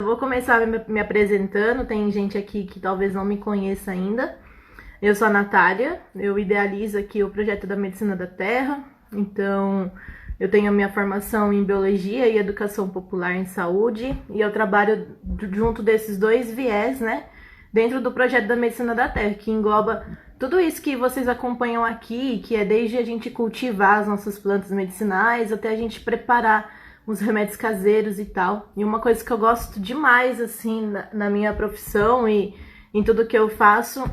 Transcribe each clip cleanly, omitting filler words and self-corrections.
Eu vou começar me apresentando, tem gente aqui que talvez não me conheça ainda. Eu sou a Natália, eu idealizo aqui o projeto da Medicina da Terra, então eu tenho a minha formação em Biologia e Educação Popular em Saúde, e eu trabalho junto desses dois viés, né, dentro do projeto da Medicina da Terra, que engloba tudo isso que vocês acompanham aqui, que é desde a gente cultivar as nossas plantas medicinais até a gente preparar os remédios caseiros e tal. E uma coisa que eu gosto demais, assim, na minha profissão e em tudo que eu faço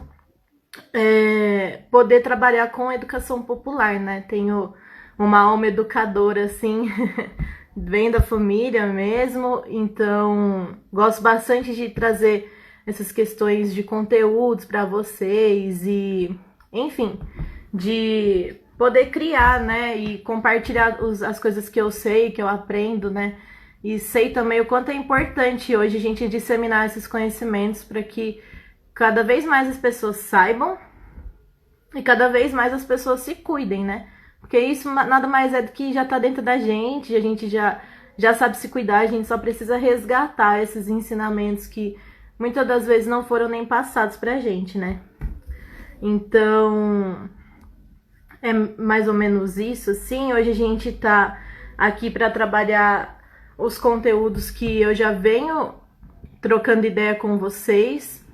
é poder trabalhar com educação popular, né? Tenho uma alma educadora, assim, vem da família mesmo, então gosto bastante de trazer essas questões de conteúdos para vocês e, enfim, de poder criar, né, e compartilhar as coisas que eu sei, que eu aprendo, né, e sei também o quanto é importante hoje a gente disseminar esses conhecimentos para que cada vez mais as pessoas saibam e cada vez mais as pessoas se cuidem, né, porque isso nada mais é do que já tá dentro da gente, a gente já sabe se cuidar, a gente só precisa resgatar esses ensinamentos que muitas das vezes não foram nem passados pra gente, né. Então é mais ou menos isso, assim. Hoje a gente tá aqui para trabalhar os conteúdos que eu já venho trocando ideia com vocês.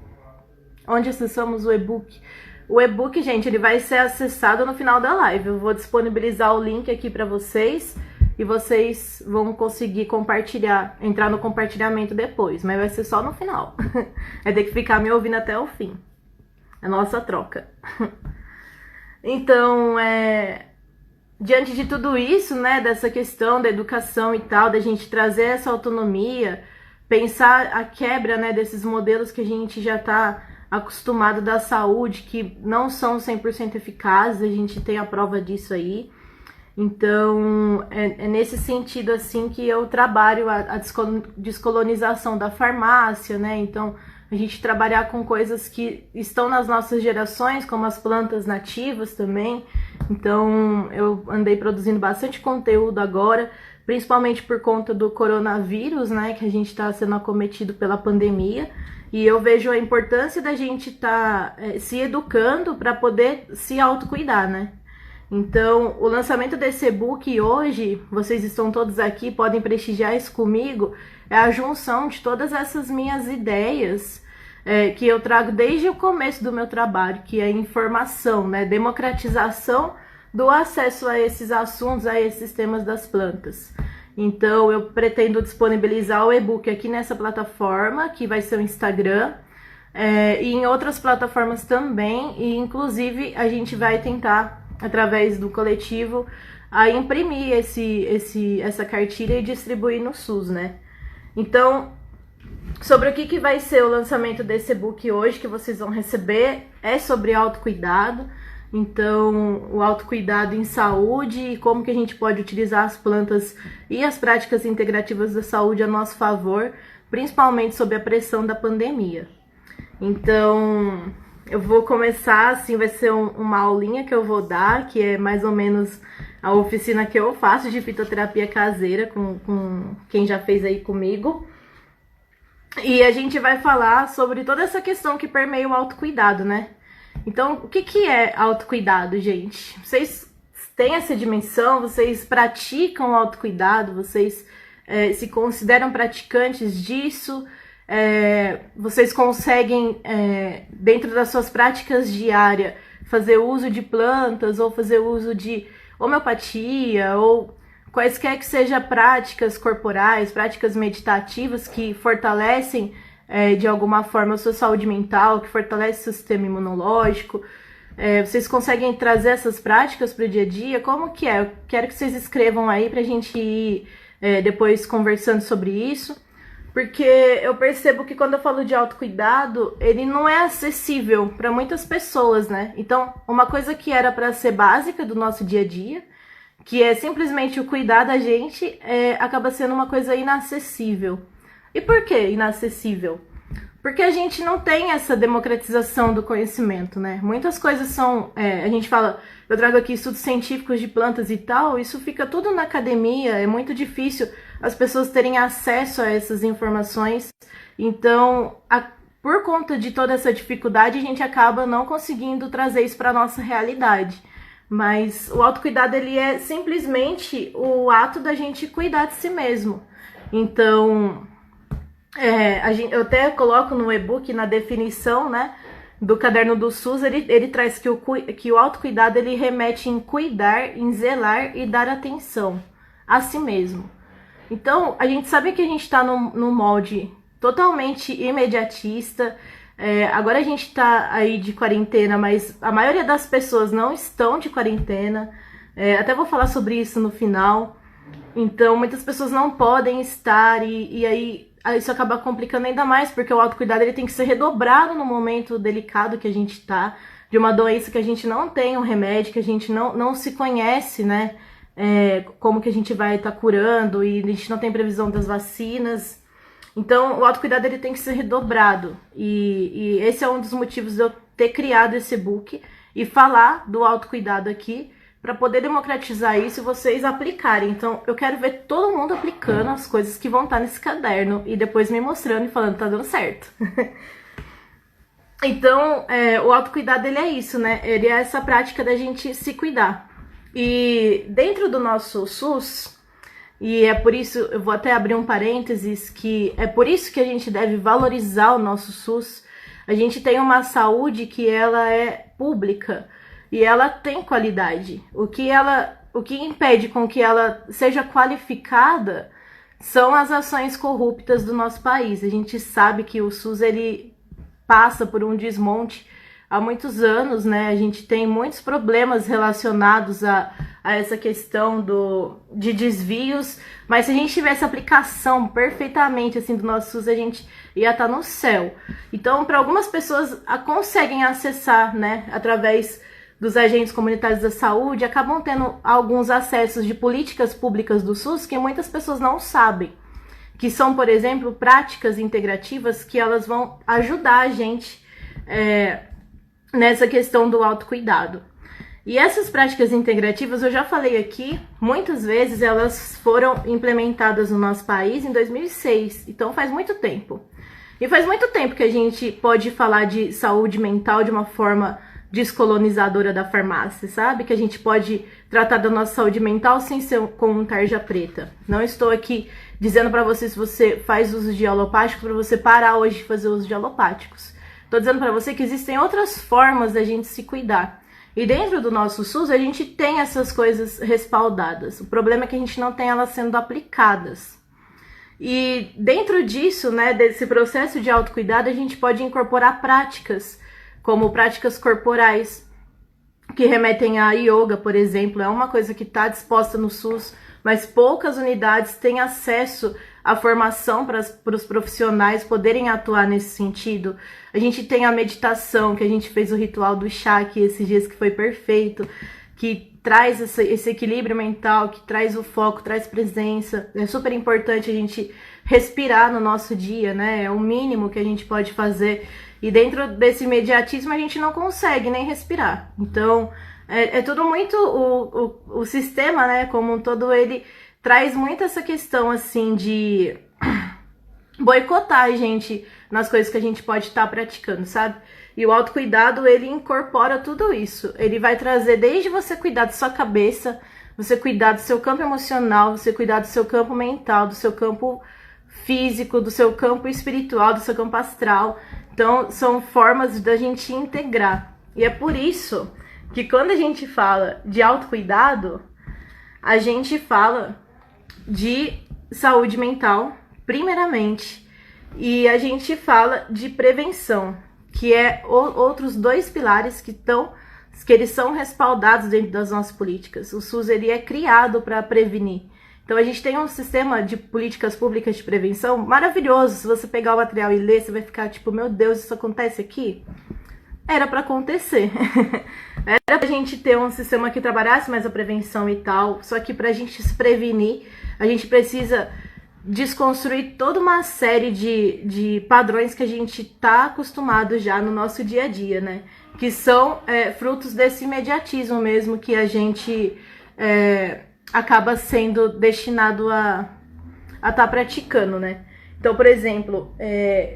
Onde acessamos o e-book? O e-book, gente, ele vai ser acessado no final da live. Eu vou disponibilizar o link aqui para vocês e vocês vão conseguir compartilhar, entrar no compartilhamento depois, mas vai ser só no final. Vai ter que ficar me ouvindo até o fim. É nossa troca. Então, diante de tudo isso, né, dessa questão da educação e tal, da gente trazer essa autonomia, pensar a quebra, né, desses modelos que a gente já está acostumado da saúde, que não são 100% eficazes, a gente tem a prova disso aí. Então, é nesse sentido, assim, que eu trabalho a descolonização da farmácia, né, então a gente trabalhar com coisas que estão nas nossas gerações, como as plantas nativas também. Então eu andei produzindo bastante conteúdo agora, principalmente por conta do coronavírus, né, que a gente está sendo acometido pela pandemia. E eu vejo a importância da gente estar se educando para poder se autocuidar, né? Então, o lançamento desse e-book hoje, vocês estão todos aqui, podem prestigiar isso comigo, é a junção de todas essas minhas ideias que eu trago desde o começo do meu trabalho, que é informação, né? Democratização do acesso a esses assuntos, a esses temas das plantas. Então, eu pretendo disponibilizar o e-book aqui nessa plataforma, que vai ser o Instagram, e em outras plataformas também, e inclusive a gente vai tentar, através do coletivo, a imprimir essa cartilha e distribuir no SUS, né? Então, sobre o que vai ser o lançamento desse e-book hoje, que vocês vão receber, é sobre autocuidado. Então, o autocuidado em saúde e como que a gente pode utilizar as plantas e as práticas integrativas da saúde a nosso favor, principalmente sob a pressão da pandemia. Então, eu vou começar, assim, vai ser uma aulinha que eu vou dar, que é mais ou menos a oficina que eu faço de fitoterapia caseira com quem já fez aí comigo. E a gente vai falar sobre toda essa questão que permeia o autocuidado, né? Então, o que é autocuidado, gente? Vocês têm essa dimensão? Vocês praticam o autocuidado? Vocês se consideram praticantes disso? Vocês conseguem, dentro das suas práticas diárias, fazer uso de plantas ou fazer uso de homeopatia ou quaisquer que sejam práticas corporais, práticas meditativas que fortalecem de alguma forma a sua saúde mental, que fortalece o sistema imunológico? Vocês conseguem trazer essas práticas para o dia a dia? Como que é? Eu quero que vocês escrevam aí para a gente ir depois conversando sobre isso, porque eu percebo que quando eu falo de autocuidado, ele não é acessível para muitas pessoas, né? Então, uma coisa que era para ser básica do nosso dia a dia, que é simplesmente o cuidar da gente, acaba sendo uma coisa inacessível. E por que inacessível? Porque a gente não tem essa democratização do conhecimento, né? Muitas coisas são... a gente fala, eu trago aqui estudos científicos de plantas e tal, isso fica tudo na academia, é muito difícil as pessoas terem acesso a essas informações. Então, por conta de toda essa dificuldade, a gente acaba não conseguindo trazer isso para a nossa realidade. Mas o autocuidado, ele é simplesmente o ato da gente cuidar de si mesmo. Então, eu até coloco no e-book, na definição, né, do caderno do SUS, ele traz que o autocuidado, ele remete em cuidar, em zelar e dar atenção a si mesmo. Então, a gente sabe que a gente está num molde totalmente imediatista. Agora a gente está aí de quarentena, mas a maioria das pessoas não estão de quarentena. Até vou falar sobre isso no final. Então, muitas pessoas não podem estar e aí isso acaba complicando ainda mais, porque o autocuidado, ele tem que ser redobrado no momento delicado que a gente está, de uma doença que a gente não tem um remédio, que a gente não se conhece, né? Como que a gente vai estar curando, e a gente não tem previsão das vacinas. Então, o autocuidado, ele tem que ser redobrado. E esse é um dos motivos de eu ter criado esse e-book e falar do autocuidado aqui, para poder democratizar isso e vocês aplicarem. Então, eu quero ver todo mundo aplicando as coisas que vão estar nesse caderno e depois me mostrando e falando que tá dando certo. Então, o autocuidado, ele é isso, né? Ele é essa prática da gente se cuidar. E dentro do nosso SUS, e é por isso, eu vou até abrir um parênteses, que é por isso que a gente deve valorizar o nosso SUS. A gente tem uma saúde que ela é pública e ela tem qualidade. O que impede com que ela seja qualificada são as ações corruptas do nosso país. A gente sabe que o SUS, ele passa por um desmonte há muitos anos, né? A gente tem muitos problemas relacionados a essa questão de desvios, mas se a gente tivesse aplicação perfeitamente assim do nosso SUS, a gente ia estar no céu. Então, para algumas pessoas conseguem acessar, né, através dos agentes comunitários da saúde, acabam tendo alguns acessos de políticas públicas do SUS que muitas pessoas não sabem, que são, por exemplo, práticas integrativas que elas vão ajudar a gente nessa questão do autocuidado. E essas práticas integrativas, eu já falei aqui, muitas vezes elas foram implementadas no nosso país em 2006, então faz muito tempo. E faz muito tempo que a gente pode falar de saúde mental de uma forma descolonizadora da farmácia, sabe? Que a gente pode tratar da nossa saúde mental sem ser com um tarja preta. Não estou aqui dizendo para você, se você faz uso de alopáticos, para você parar hoje de fazer uso de alopáticos. Estou dizendo para você que existem outras formas da gente se cuidar. E dentro do nosso SUS, a gente tem essas coisas respaldadas. O problema é que a gente não tem elas sendo aplicadas. E dentro disso, né, desse processo de autocuidado, a gente pode incorporar práticas, como práticas corporais, que remetem a yoga, por exemplo. É uma coisa que está disposta no SUS, mas poucas unidades têm acesso à formação para os profissionais poderem atuar nesse sentido. A gente tem a meditação, que a gente fez o ritual do chá aqui esses dias, que foi perfeito, que traz esse equilíbrio mental, que traz o foco, traz presença. É super importante a gente respirar no nosso dia, né? É o mínimo que a gente pode fazer. E dentro desse imediatismo a gente não consegue nem respirar. Então, é tudo muito... O sistema, né, como um todo, ele traz muito essa questão, assim, de boicotar a gente nas coisas que a gente pode estar praticando, sabe? E o autocuidado, ele incorpora tudo isso. Ele vai trazer desde você cuidar da sua cabeça, você cuidar do seu campo emocional, você cuidar do seu campo mental, do seu campo físico, do seu campo espiritual, do seu campo astral. Então, são formas da gente integrar. E é por isso que quando a gente fala de autocuidado, a gente fala de saúde mental, primeiramente, e a gente fala de prevenção, que é outros dois pilares que eles são respaldados dentro das nossas políticas. O SUS, ele é criado para prevenir. Então, a gente tem um sistema de políticas públicas de prevenção maravilhoso. Se você pegar o material e ler, você vai ficar tipo, meu Deus, isso acontece aqui? Era para acontecer. Era pra gente ter um sistema que trabalhasse mais a prevenção e tal. Só que pra gente se prevenir, a gente precisa desconstruir toda uma série de padrões que a gente tá acostumado já no nosso dia a dia, né? Que são frutos desse imediatismo mesmo que a gente acaba sendo destinado a a estar praticando, né? Então, por exemplo,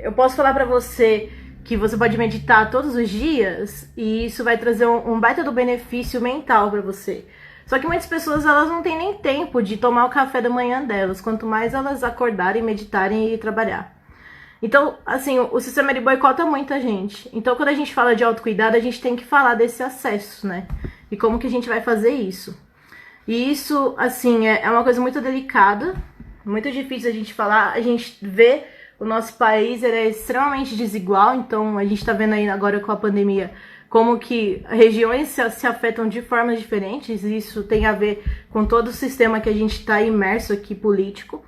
eu posso falar pra você que você pode meditar todos os dias e isso vai trazer um baita do benefício mental pra você. Só que muitas pessoas, elas não têm nem tempo de tomar o café da manhã delas, quanto mais elas acordarem, meditarem e trabalhar. Então, assim, o sistema ele boicota muita gente. Então, quando a gente fala de autocuidado, a gente tem que falar desse acesso, né? E como que a gente vai fazer isso. E isso, assim, é uma coisa muito delicada, muito difícil a gente falar. A gente vê o nosso país, ele é extremamente desigual. Então, a gente tá vendo aí agora com a pandemia como que regiões se afetam de formas diferentes. E isso tem a ver com todo o sistema que a gente tá imerso aqui, político.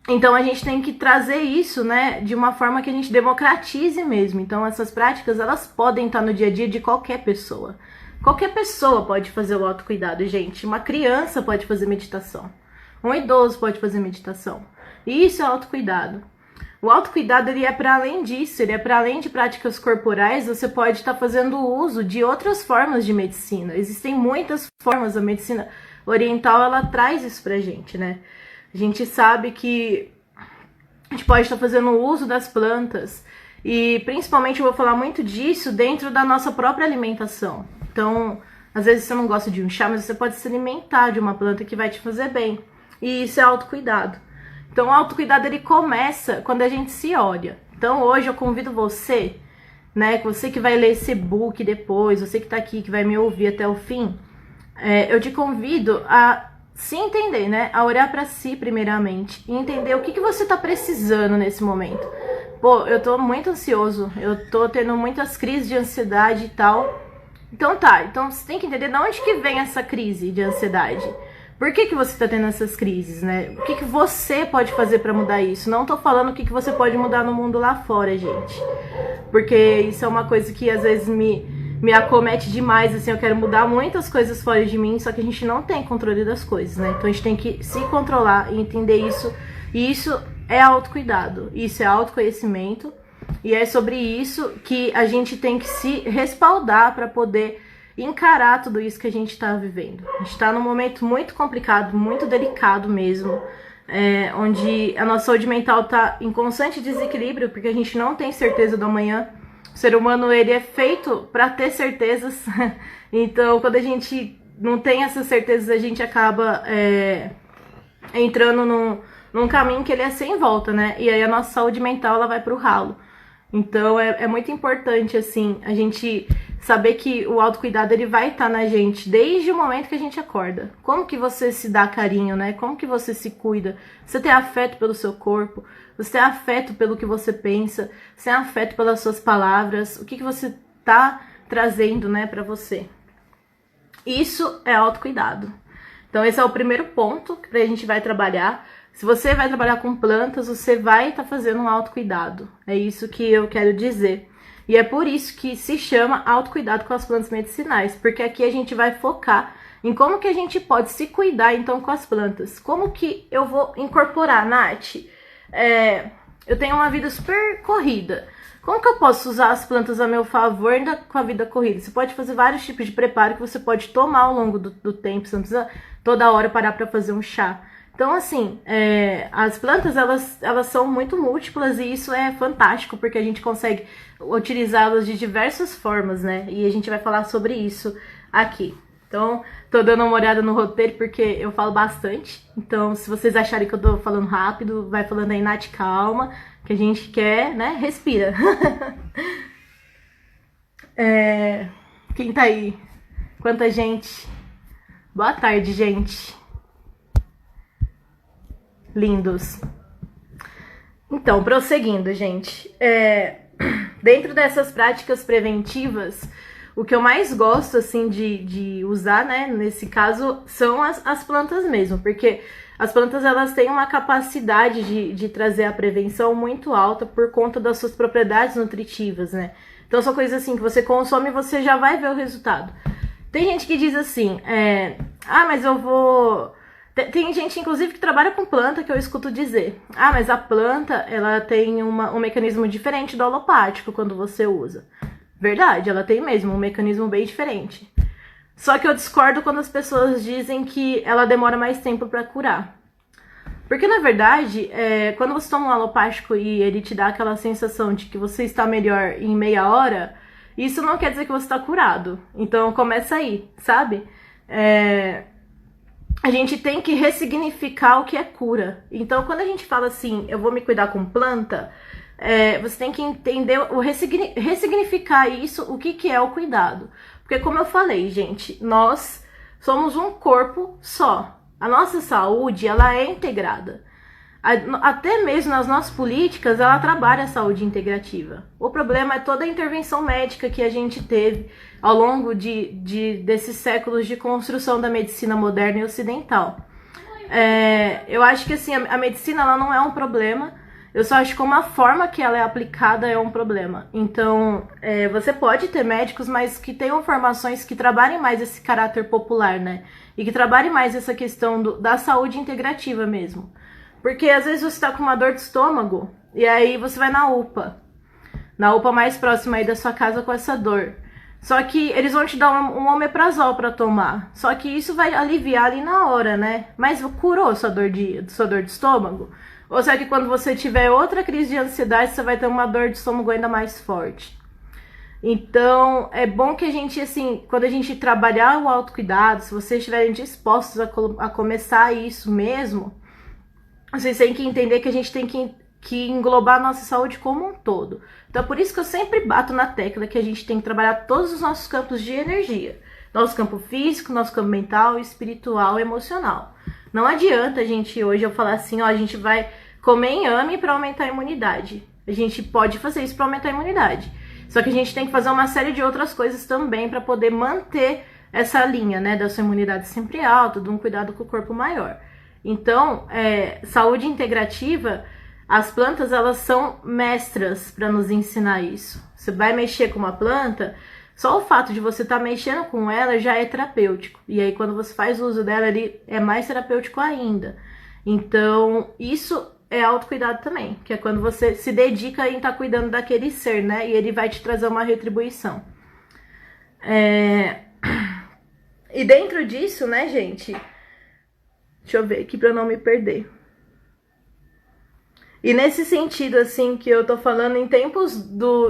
Então, a gente tem que trazer isso, né, de uma forma que a gente democratize mesmo. Então, essas práticas, elas podem estar no dia a dia de qualquer pessoa. Qualquer pessoa pode fazer o autocuidado, gente. Uma criança pode fazer meditação. Um idoso pode fazer meditação. E isso é autocuidado. O autocuidado, ele é para além disso. Ele é para além de práticas corporais. Você pode estar fazendo uso de outras formas de medicina. Existem muitas formas. A medicina oriental, ela traz isso pra gente, né? A gente sabe que a gente pode estar fazendo uso das plantas e principalmente eu vou falar muito disso dentro da nossa própria alimentação. Então, às vezes você não gosta de um chá, mas você pode se alimentar de uma planta que vai te fazer bem. E isso é autocuidado. Então, o autocuidado ele começa quando a gente se olha. Então, hoje eu convido você, né, você que vai ler esse e-book depois, você que tá aqui, que vai me ouvir até o fim, eu te convido a se entender, né? A olhar pra si primeiramente e entender o que você tá precisando nesse momento. Pô, eu tô muito ansioso, eu tô tendo muitas crises de ansiedade e tal. Então então você tem que entender de onde que vem essa crise de ansiedade. Por que você tá tendo essas crises, né? O que você pode fazer pra mudar isso? Não tô falando o que você pode mudar no mundo lá fora, gente. Porque isso é uma coisa que às vezes me acomete demais, assim, eu quero mudar muitas coisas fora de mim, só que a gente não tem controle das coisas, né? Então a gente tem que se controlar e entender isso, e isso é autocuidado, isso é autoconhecimento, e é sobre isso que a gente tem que se respaldar para poder encarar tudo isso que a gente tá vivendo. A gente tá num momento muito complicado, muito delicado mesmo, onde a nossa saúde mental tá em constante desequilíbrio, porque a gente não tem certeza do amanhã. O ser humano, ele é feito para ter certezas. Então, quando a gente não tem essas certezas, a gente acaba entrando num caminho que ele é sem volta, né? E aí a nossa saúde mental, ela vai pro ralo. Então, é muito importante, assim, a gente saber que o autocuidado, ele vai estar na gente desde o momento que a gente acorda. Como que você se dá carinho, né? Como que você se cuida? Você tem afeto pelo seu corpo? Você tem afeto pelo que você pensa? Você tem afeto pelas suas palavras? O que você tá trazendo, né, pra você? Isso é autocuidado. Então, esse é o primeiro ponto que a gente vai trabalhar. Se você vai trabalhar com plantas, você vai estar fazendo um autocuidado. É isso que eu quero dizer. E é por isso que se chama autocuidado com as plantas medicinais. Porque aqui a gente vai focar em como que a gente pode se cuidar, então, com as plantas. Como que eu vou incorporar, Nath? Eu tenho uma vida super corrida. Como que eu posso usar as plantas a meu favor ainda com a vida corrida? Você pode fazer vários tipos de preparo que você pode tomar ao longo do tempo. Você não precisa toda hora parar para fazer um chá. Então, assim, as plantas, elas são muito múltiplas e isso é fantástico, porque a gente consegue utilizá-las de diversas formas, né? E a gente vai falar sobre isso aqui. Então, tô dando uma olhada no roteiro porque eu falo bastante. Então, se vocês acharem que eu tô falando rápido, vai falando aí, Nath, calma, que a gente quer, né? Respira. Quem tá aí? Quanta gente? Boa tarde, gente. Lindos. Então, prosseguindo, gente. Dentro dessas práticas preventivas, o que eu mais gosto, assim, de usar, né, nesse caso, são as plantas mesmo, porque as plantas, elas têm uma capacidade de trazer a prevenção muito alta por conta das suas propriedades nutritivas, né? Então, são coisas assim que você consome e você já vai ver o resultado. Tem gente que diz assim, mas eu vou... Tem gente, inclusive, que trabalha com planta que eu escuto dizer, mas a planta, ela tem um mecanismo diferente do alopático quando você usa. Verdade, ela tem mesmo um mecanismo bem diferente. Só que eu discordo quando as pessoas dizem que ela demora mais tempo para curar. Porque, na verdade, quando você toma um alopático e ele te dá aquela sensação de que você está melhor em meia hora, isso não quer dizer que você está curado. Então, começa aí, sabe? A gente tem que ressignificar o que é cura. Então, quando a gente fala assim, eu vou me cuidar com planta, você tem que entender, ressignificar isso, o que é o cuidado. Porque, como eu falei, gente, nós somos um corpo só. A nossa saúde, ela é integrada. Até mesmo nas nossas políticas, ela trabalha a saúde integrativa. O problema é toda a intervenção médica que a gente teve ao longo desses séculos de construção da medicina moderna e ocidental. Eu acho que assim, a medicina ela não é um problema, eu só acho que como a forma que ela é aplicada é um problema. Então, você pode ter médicos, mas que tenham formações que trabalhem mais esse caráter popular, né? E que trabalhem mais essa questão da saúde integrativa mesmo. Porque às vezes você tá com uma dor de estômago e aí você vai na UPA mais próxima aí da sua casa com essa dor. Só que eles vão te dar um omeprazol para tomar. Só que isso vai aliviar ali na hora, né? Mas curou sua dor de estômago? Ou será que quando você tiver outra crise de ansiedade, você vai ter uma dor de estômago ainda mais forte? Então, é bom que a gente, assim, quando a gente trabalhar o autocuidado, se vocês estiverem dispostos a começar isso mesmo, vocês têm que entender que a gente tem que englobar a nossa saúde como um todo. Então, por isso que eu sempre bato na tecla que a gente tem que trabalhar todos os nossos campos de energia. Nosso campo físico, nosso campo mental, espiritual e emocional. Não adianta a gente hoje eu falar assim, ó, a gente vai comer inhame para aumentar a imunidade. A gente pode fazer isso para aumentar a imunidade. Só que a gente tem que fazer uma série de outras coisas também para poder manter essa linha, né, da sua imunidade sempre alta, de um cuidado com o corpo maior. Então, saúde integrativa, as plantas elas são mestras para nos ensinar isso. Você vai mexer com uma planta, só o fato de você estar mexendo com ela já é terapêutico. E aí quando você faz uso dela, ele é mais terapêutico ainda. Então, isso é autocuidado também, que é quando você se dedica em estar cuidando daquele ser, né? E ele vai te trazer uma retribuição. E dentro disso, né, gente? Deixa eu ver aqui pra eu não me perder. E nesse sentido, assim, que eu tô falando em tempos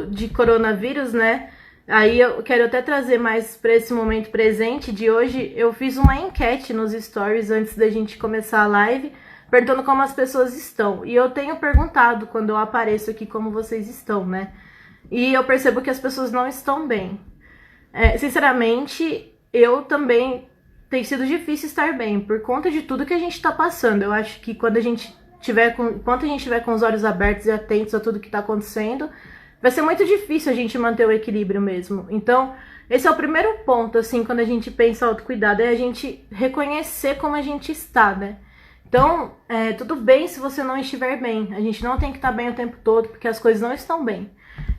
de coronavírus, né? Aí eu quero até trazer mais pra esse momento presente de hoje. Eu fiz uma enquete nos stories antes da gente começar a live, perguntando como as pessoas estão. E eu tenho perguntado quando eu apareço aqui como vocês estão, né? E eu percebo que as pessoas não estão bem. Sinceramente, eu também tem sido difícil estar bem, por conta de tudo que a gente tá passando. Eu acho que enquanto a gente tiver com os olhos abertos e atentos a tudo que tá acontecendo, vai ser muito difícil a gente manter o equilíbrio mesmo. Então, esse é o primeiro ponto, assim, quando a gente pensa autocuidado, é a gente reconhecer como a gente está, né? Então, tudo bem se você não estiver bem. A gente não tem que estar bem o tempo todo, porque as coisas não estão bem.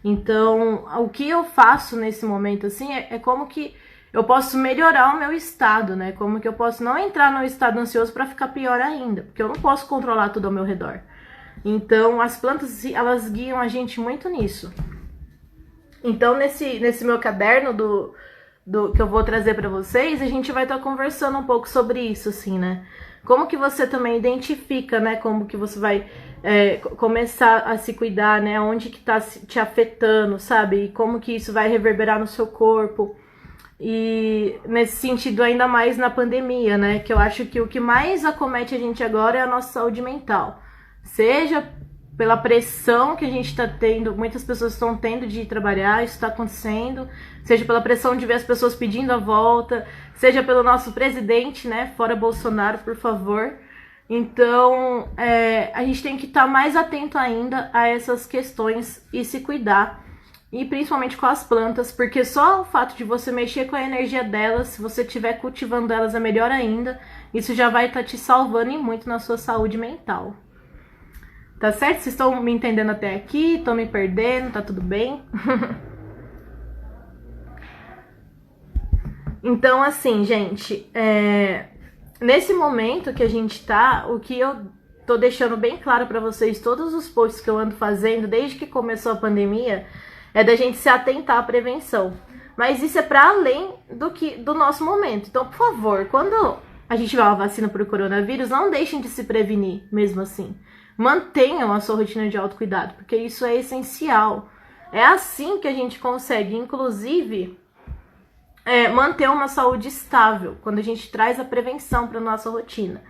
Então, o que eu faço nesse momento, assim, é como que eu posso melhorar o meu estado, né? Como que eu posso não entrar no estado ansioso para ficar pior ainda, porque eu não posso controlar tudo ao meu redor. Então, as plantas, elas guiam a gente muito nisso. Então, nesse meu caderno que eu vou trazer para vocês, a gente vai estar conversando um pouco sobre isso, assim, né? Como que você também identifica, né? Como que você vai começar a se cuidar, né? Onde que tá te afetando, sabe? E como que isso vai reverberar no seu corpo. E nesse sentido, ainda mais na pandemia, né? Que eu acho que o que mais acomete a gente agora é a nossa saúde mental. Seja pela pressão que a gente está tendo, muitas pessoas estão tendo de ir trabalhar, isso está acontecendo, seja pela pressão de ver as pessoas pedindo a volta, seja pelo nosso presidente, né, fora Bolsonaro, por favor. Então, a gente tem que estar mais atento ainda a essas questões e se cuidar, e principalmente com as plantas, porque só o fato de você mexer com a energia delas, se você estiver cultivando elas, é melhor ainda, isso já vai estar te salvando e muito na sua saúde mental. Tá certo? Vocês estão me entendendo até aqui? Estão me perdendo? Tá tudo bem? Então, assim, gente, nesse momento que a gente tá, o que eu tô deixando bem claro pra vocês, todos os posts que eu ando fazendo desde que começou a pandemia, é da gente se atentar à prevenção. Mas isso é pra além do nosso momento. Então, por favor, quando a gente vai uma vacina para o coronavírus, não deixem de se prevenir mesmo assim. Mantenham a sua rotina de autocuidado, porque isso é essencial. É assim que a gente consegue, inclusive, manter uma saúde estável, quando a gente traz a prevenção para nossa rotina.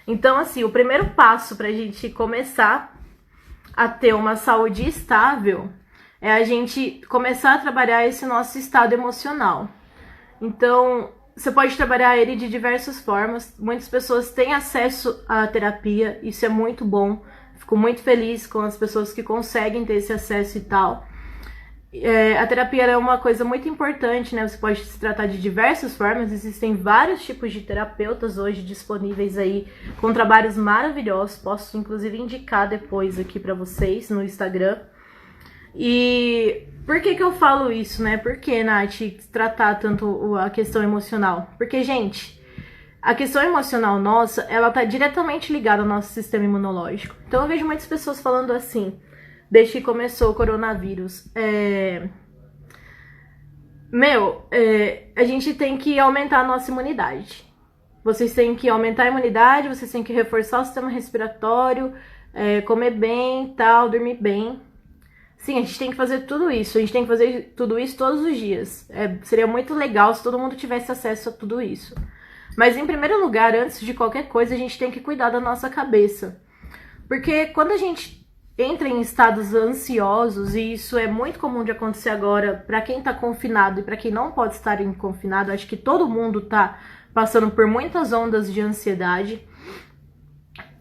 Então, assim, o primeiro passo para a gente começar a ter uma saúde estável é a gente começar a trabalhar esse nosso estado emocional. Então, você pode trabalhar ele de diversas formas. Muitas pessoas têm acesso à terapia, isso é muito bom. Fico muito feliz com as pessoas que conseguem ter esse acesso e tal. A terapia é uma coisa muito importante, né? Você pode se tratar de diversas formas. Existem vários tipos de terapeutas hoje disponíveis aí, com trabalhos maravilhosos. Posso, inclusive, indicar depois aqui pra vocês no Instagram. E por que eu falo isso, né? Por que, Nath, tratar tanto a questão emocional? Porque, gente, a questão emocional nossa, ela tá diretamente ligada ao nosso sistema imunológico. Então eu vejo muitas pessoas falando assim, desde que começou o coronavírus, a gente tem que aumentar a nossa imunidade. Vocês têm que aumentar a imunidade, vocês têm que reforçar o sistema respiratório, comer bem, tal, dormir bem. Sim, a gente tem que fazer tudo isso. A gente tem que fazer tudo isso todos os dias. Seria muito legal se todo mundo tivesse acesso a tudo isso. Mas, em primeiro lugar, antes de qualquer coisa, a gente tem que cuidar da nossa cabeça. Porque quando a gente entra em estados ansiosos, e isso é muito comum de acontecer agora para quem está confinado e para quem não pode estar em confinado, acho que todo mundo está passando por muitas ondas de ansiedade.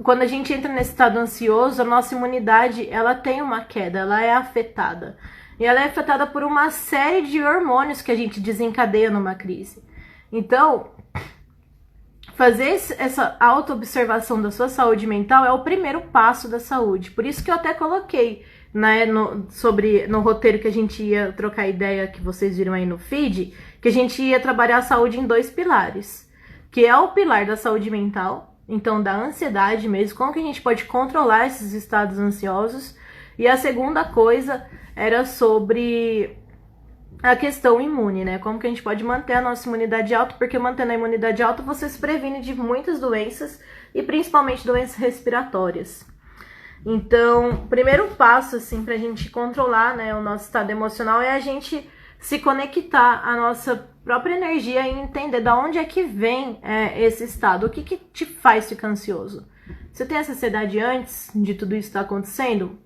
Quando a gente entra nesse estado ansioso, a nossa imunidade, ela tem uma queda, ela é afetada. E ela é afetada por uma série de hormônios que a gente desencadeia numa crise. Então, fazer essa auto-observação da sua saúde mental é o primeiro passo da saúde. Por isso que eu até coloquei, né, no roteiro que a gente ia trocar ideia, que vocês viram aí no feed, que a gente ia trabalhar a saúde em 2 pilares. Que é o pilar da saúde mental, então, da ansiedade mesmo, como que a gente pode controlar esses estados ansiosos. E a segunda coisa era sobre a questão imune, né? Como que a gente pode manter a nossa imunidade alta, porque mantendo a imunidade alta você se previne de muitas doenças, e principalmente doenças respiratórias. Então, o primeiro passo, assim, pra gente controlar, né, o nosso estado emocional é a gente se conectar à nossa própria energia e entender de onde é que vem esse estado. O que te faz ficar ansioso? Você tem essa ansiedade antes de tudo isso estar acontecendo?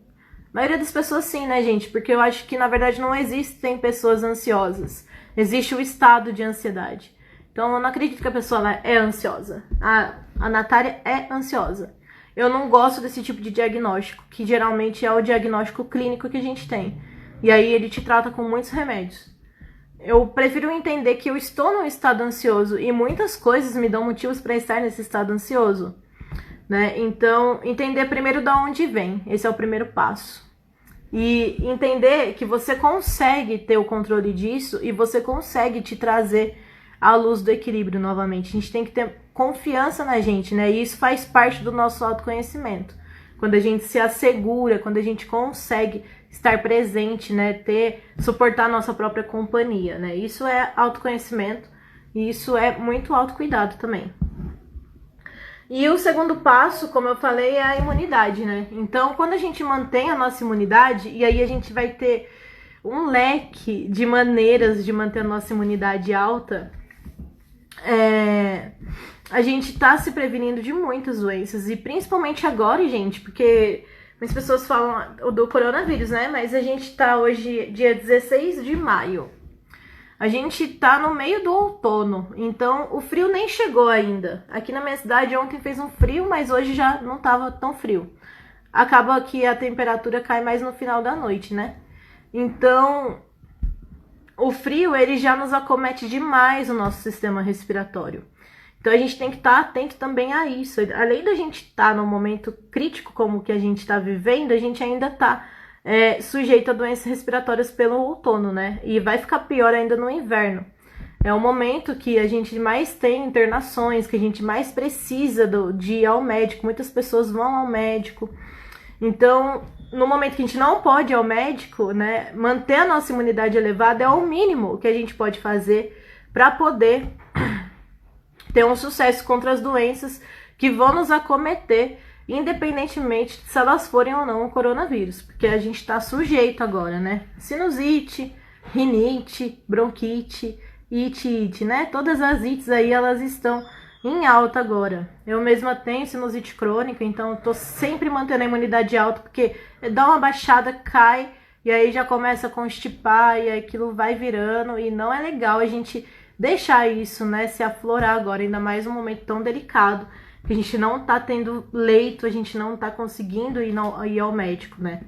A maioria das pessoas sim, né, gente? Porque eu acho que, na verdade, não existem pessoas ansiosas. Existe o estado de ansiedade. Então, eu não acredito que a pessoa ela é ansiosa. A Natália é ansiosa. Eu não gosto desse tipo de diagnóstico, que geralmente é o diagnóstico clínico que a gente tem. E aí ele te trata com muitos remédios. Eu prefiro entender que eu estou num estado ansioso e muitas coisas me dão motivos para estar nesse estado ansioso, né? Então, entender primeiro de onde vem. Esse é o primeiro passo. E entender que você consegue ter o controle disso e você consegue te trazer à luz do equilíbrio novamente. A gente tem que ter confiança na gente, né? E isso faz parte do nosso autoconhecimento. Quando a gente se assegura, quando a gente consegue estar presente, né? Suportar a nossa própria companhia, né? Isso é autoconhecimento e isso é muito autocuidado também. E o segundo passo, como eu falei, é a imunidade, né? Então, quando a gente mantém a nossa imunidade, e aí a gente vai ter um leque de maneiras de manter a nossa imunidade alta, a gente tá se prevenindo de muitas doenças, e principalmente agora, gente, porque muitas pessoas falam do coronavírus, né? Mas a gente tá hoje, dia 16 de maio. A gente tá no meio do outono, então o frio nem chegou ainda. Aqui na minha cidade ontem fez um frio, mas hoje já não tava tão frio. Acaba que a temperatura cai mais no final da noite, né? Então, o frio, ele já nos acomete demais o nosso sistema respiratório. Então a gente tem que estar atento também a isso. Além da gente estar num momento crítico como o que a gente está vivendo, a gente ainda está sujeito a doenças respiratórias pelo outono, né? E vai ficar pior ainda no inverno. É o momento que a gente mais tem internações, que a gente mais precisa de ir ao médico. Muitas pessoas vão ao médico. Então, no momento que a gente não pode ir ao médico, né, manter a nossa imunidade elevada é o mínimo que a gente pode fazer para poder ter um sucesso contra as doenças que vão nos acometer, independentemente se elas forem ou não o coronavírus, porque a gente está sujeito agora, né? Sinusite, rinite, bronquite, itite, né? Todas as ites aí, elas estão em alta agora. Eu mesma tenho sinusite crônica, então eu tô sempre mantendo a imunidade alta, porque dá uma baixada, cai, e aí já começa a constipar, e aquilo vai virando, e não é legal a gente deixar isso, né, se aflorar agora, ainda mais um momento tão delicado, que a gente não tá tendo leito, a gente não tá conseguindo ir ao médico, né.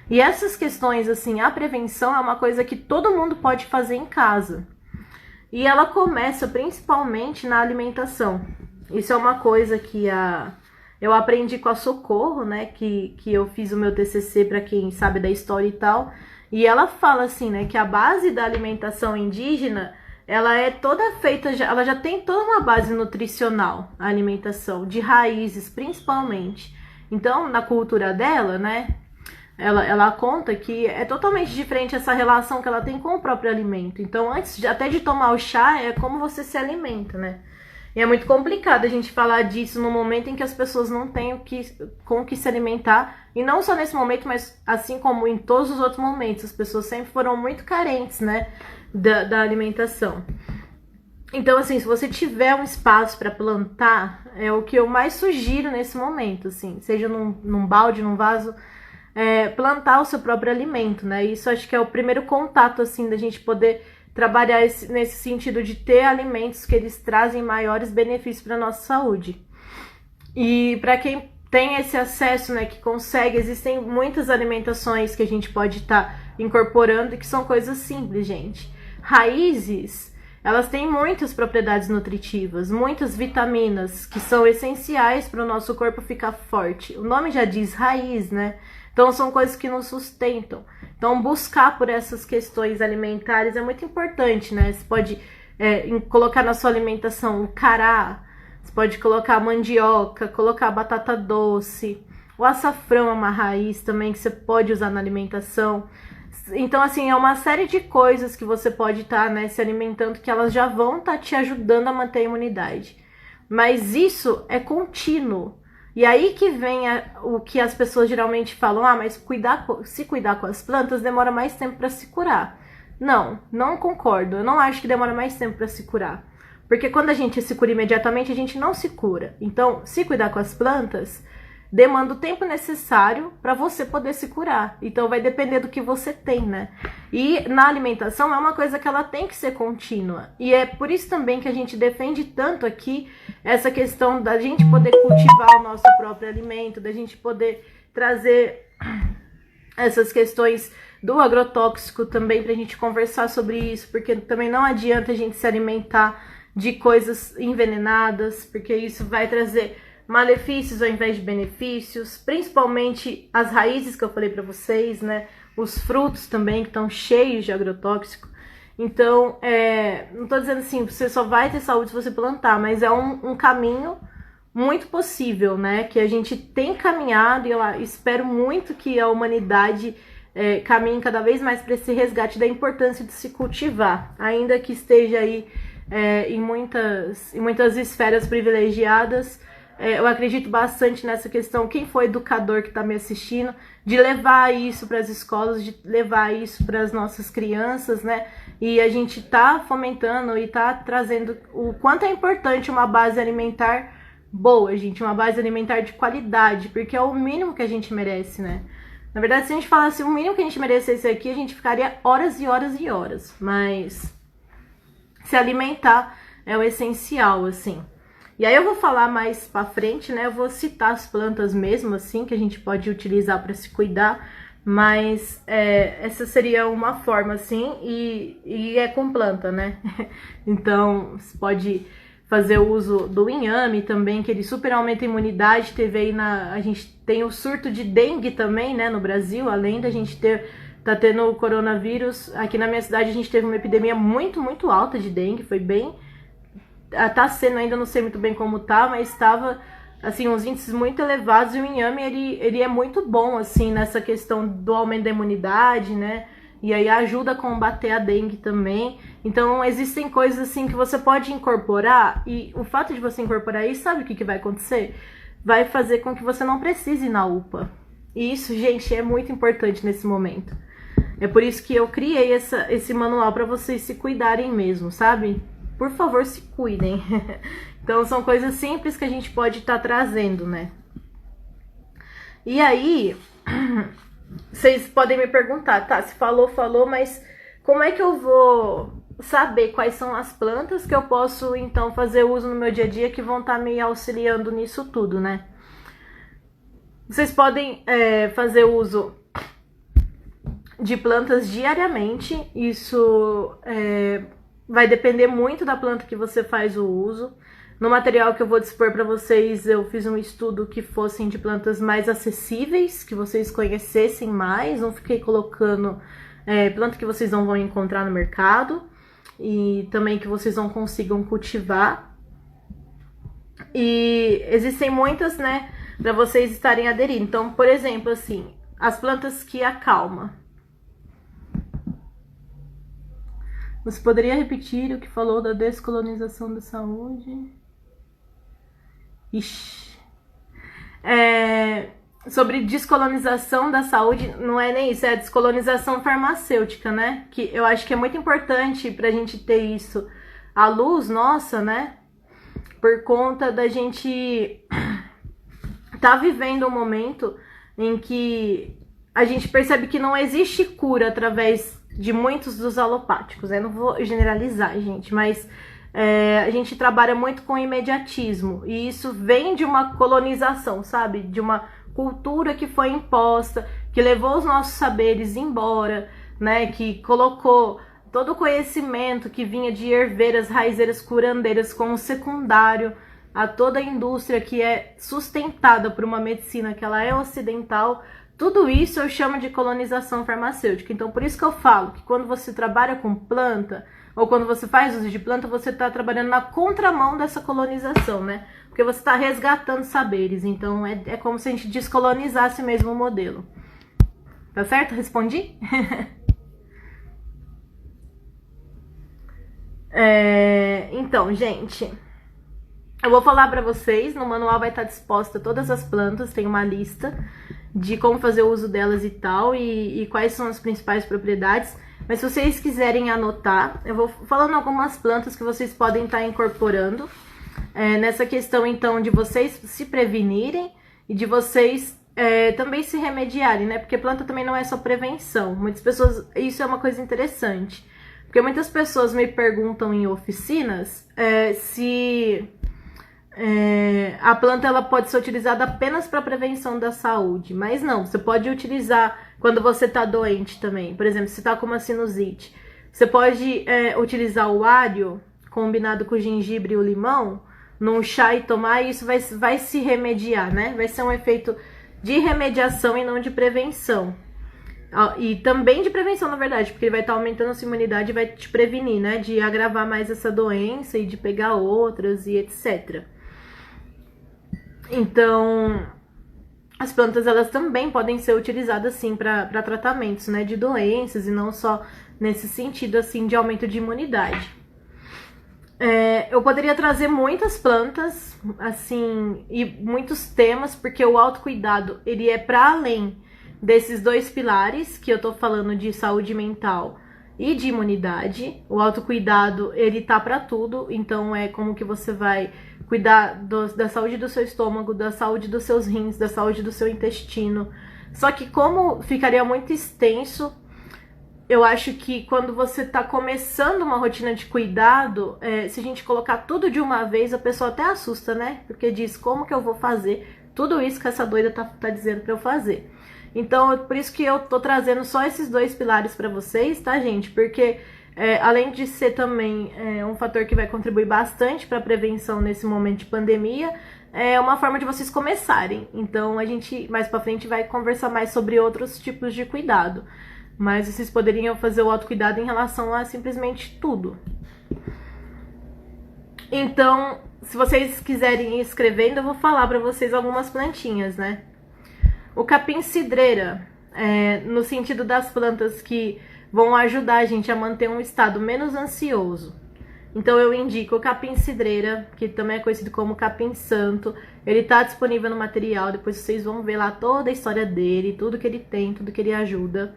E essas questões, assim, a prevenção é uma coisa que todo mundo pode fazer em casa. E ela começa principalmente na alimentação. Isso é uma coisa que eu aprendi com a Socorro, né? Que eu fiz o meu TCC, para quem sabe da história e tal. E ela fala assim, né? Que a base da alimentação indígena, ela é toda feita, ela já tem toda uma base nutricional, a alimentação, de raízes principalmente. Então, na cultura dela, né? Ela conta que é totalmente diferente essa relação que ela tem com o próprio alimento. Então, antes até de tomar o chá, é como você se alimenta, né? E é muito complicado a gente falar disso no momento em que as pessoas não têm com o que se alimentar. E não só nesse momento, mas assim como em todos os outros momentos. As pessoas sempre foram muito carentes, né, da alimentação. Então, assim, se você tiver um espaço para plantar, é o que eu mais sugiro nesse momento, assim. Seja num balde, num vaso, plantar o seu próprio alimento, né? Isso acho que é o primeiro contato, assim, da gente poder trabalhar nesse sentido de ter alimentos que eles trazem maiores benefícios para nossa saúde. E para quem tem esse acesso, né, que consegue, existem muitas alimentações que a gente pode estar incorporando e que são coisas simples, gente. Raízes, elas têm muitas propriedades nutritivas, muitas vitaminas que são essenciais para o nosso corpo ficar forte. O nome já diz raiz, né? Então, são coisas que nos sustentam. Então, buscar por essas questões alimentares é muito importante, né? Você pode colocar na sua alimentação o cará, você pode colocar a mandioca, colocar a batata doce, o açafrão é uma raiz também que você pode usar na alimentação. Então, assim, é uma série de coisas que você pode estar, né, se alimentando, que elas já vão estar te ajudando a manter a imunidade. Mas isso é contínuo. E aí que vem o que as pessoas geralmente falam, mas se cuidar com as plantas demora mais tempo para se curar. Não concordo. Eu não acho que demora mais tempo para se curar. Porque quando a gente se cura imediatamente, a gente não se cura. Então, se cuidar com as plantas demanda o tempo necessário para você poder se curar. Então vai depender do que você tem, né? E na alimentação é uma coisa que ela tem que ser contínua. E é por isso também que a gente defende tanto aqui essa questão da gente poder cultivar o nosso próprio alimento, da gente poder trazer essas questões do agrotóxico também pra gente conversar sobre isso, porque também não adianta a gente se alimentar de coisas envenenadas, porque isso vai trazer malefícios ao invés de benefícios, principalmente as raízes que eu falei para vocês, né? Os frutos também, que estão cheios de agrotóxico. Então, não tô dizendo assim, você só vai ter saúde se você plantar, mas é um caminho muito possível, né? Que a gente tem caminhado e eu espero muito que a humanidade caminhe cada vez mais para esse resgate da importância de se cultivar, ainda que esteja aí em muitas esferas privilegiadas. Eu acredito bastante nessa questão, quem for educador que está me assistindo, de levar isso para as escolas, de levar isso para as nossas crianças, né? E a gente tá fomentando e tá trazendo o quanto é importante uma base alimentar boa, gente, uma base alimentar de qualidade, porque é o mínimo que a gente merece, né? Na verdade, se a gente falasse o mínimo que a gente merecesse aqui, a gente ficaria horas e horas e horas, mas se alimentar é o essencial, assim. E aí eu vou falar mais pra frente, né? Eu vou citar as plantas mesmo, assim, que a gente pode utilizar para se cuidar. Mas essa seria uma forma, assim, e é com planta, né? Então, você pode fazer o uso do inhame também, que ele super aumenta a imunidade. A gente tem o surto de dengue também, né, no Brasil. Além da gente tá tendo o coronavírus, aqui na minha cidade a gente teve uma epidemia muito, muito alta de dengue. Foi bem... Tá sendo, ainda não sei muito bem como tá, mas estava, assim, uns índices muito elevados, e o inhame, ele é muito bom, assim, nessa questão do aumento da imunidade, né, e aí ajuda a combater a dengue também. Então existem coisas assim que você pode incorporar, e o fato de você incorporar isso, sabe o que vai acontecer? Vai fazer com que você não precise ir na UPA. E isso, gente, é muito importante nesse momento. É por isso que eu criei esse manual para vocês se cuidarem mesmo, sabe? Por favor, se cuidem. Então são coisas simples que a gente pode estar trazendo, né? E aí, vocês podem me perguntar, tá, se falou, mas como é que eu vou saber quais são as plantas que eu posso, então, fazer uso no meu dia a dia que vão estar me auxiliando nisso tudo, né? Vocês podem fazer uso de plantas diariamente, isso vai depender muito da planta que você faz o uso. No material que eu vou dispor para vocês, eu fiz um estudo que fossem de plantas mais acessíveis, que vocês conhecessem mais, não fiquei colocando planta que vocês não vão encontrar no mercado, e também que vocês não consigam cultivar. E existem muitas, né, para vocês estarem aderindo. Então, por exemplo, assim, as plantas que acalmam. Você poderia repetir o que falou da descolonização da saúde? Ixi. Sobre descolonização da saúde, não é nem isso, é a descolonização farmacêutica, né? Que eu acho que é muito importante pra gente ter isso à luz nossa, né? Por conta da gente tá vivendo um momento em que a gente percebe que não existe cura através de muitos dos alopáticos. Eu não vou generalizar, gente, mas a gente trabalha muito com imediatismo, e isso vem de uma colonização, sabe? De uma cultura que foi imposta, que levou os nossos saberes embora, né? Que colocou todo o conhecimento que vinha de herveiras, raizeiras, curandeiras como secundário a toda a indústria que é sustentada por uma medicina que ela é ocidental. Tudo isso eu chamo de colonização farmacêutica. Então, por isso que eu falo que quando você trabalha com planta, ou quando você faz uso de planta, você está trabalhando na contramão dessa colonização, né? Porque você está resgatando saberes. Então, é como se a gente descolonizasse mesmo o modelo. Tá certo? Respondi? Então, gente, eu vou falar para vocês, no manual vai estar disposta todas as plantas, tem uma lista de como fazer o uso delas e tal, e quais são as principais propriedades. Mas se vocês quiserem anotar, eu vou falando algumas plantas que vocês podem estar incorporando nessa questão, então, de vocês se prevenirem e de vocês também se remediarem, né? Porque planta também não é só prevenção. Muitas pessoas, isso é uma coisa interessante, porque muitas pessoas me perguntam em oficinas se a planta ela pode ser utilizada apenas para prevenção da saúde, mas não, você pode utilizar quando você está doente também. Por exemplo, se está com uma sinusite, você pode utilizar o alho combinado com o gengibre e o limão num chá e tomar, e isso vai se remediar, né? Vai ser um efeito de remediação e não de prevenção. E também de prevenção, na verdade, porque ele vai estar aumentando a sua imunidade e vai te prevenir, né? De agravar mais essa doença e de pegar outras e etc. Então, as plantas, elas também podem ser utilizadas, sim, para tratamentos, né? De doenças, e não só nesse sentido, assim, de aumento de imunidade. Eu poderia trazer muitas plantas, assim, e muitos temas, porque o autocuidado, ele é para além desses dois pilares que eu tô falando, de saúde mental e de imunidade. O autocuidado, ele tá para tudo, então é como que você vai cuidar da saúde do seu estômago, da saúde dos seus rins, da saúde do seu intestino. Só que como ficaria muito extenso, eu acho que quando você tá começando uma rotina de cuidado, se a gente colocar tudo de uma vez, a pessoa até assusta, né? Porque diz, como que eu vou fazer tudo isso que essa doida tá dizendo pra eu fazer? Então, por isso que eu tô trazendo só esses dois pilares pra vocês, tá, gente? Porque, além de ser também um fator que vai contribuir bastante pra prevenção nesse momento de pandemia, é uma forma de vocês começarem. Então, a gente, mais pra frente, vai conversar mais sobre outros tipos de cuidado. Mas vocês poderiam fazer o autocuidado em relação a simplesmente tudo. Então, se vocês quiserem ir escrevendo, eu vou falar pra vocês algumas plantinhas, né? O capim cidreira, no sentido das plantas que vão ajudar a gente a manter um estado menos ansioso. Então eu indico o capim-cidreira, que também é conhecido como capim-santo. Ele tá disponível no material, depois vocês vão ver lá toda a história dele, tudo que ele tem, tudo que ele ajuda.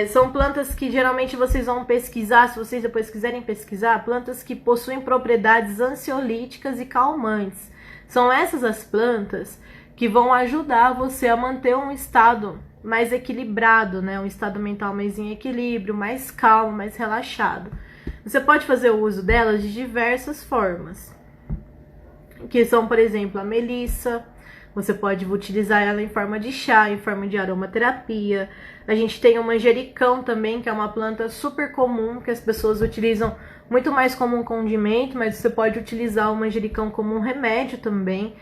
São plantas que geralmente vocês vão pesquisar, se vocês depois quiserem pesquisar, plantas que possuem propriedades ansiolíticas e calmantes. São essas as plantas que vão ajudar você a manter um estado mais equilibrado, né? Um estado mental mais em equilíbrio, mais calmo, mais relaxado. Você pode fazer o uso delas de diversas formas, que são, por exemplo, a melissa. Você pode utilizar ela em forma de chá, em forma de aromaterapia. A gente tem o manjericão também, que é uma planta super comum, que as pessoas utilizam muito mais como um condimento, mas você pode utilizar o manjericão como um remédio também.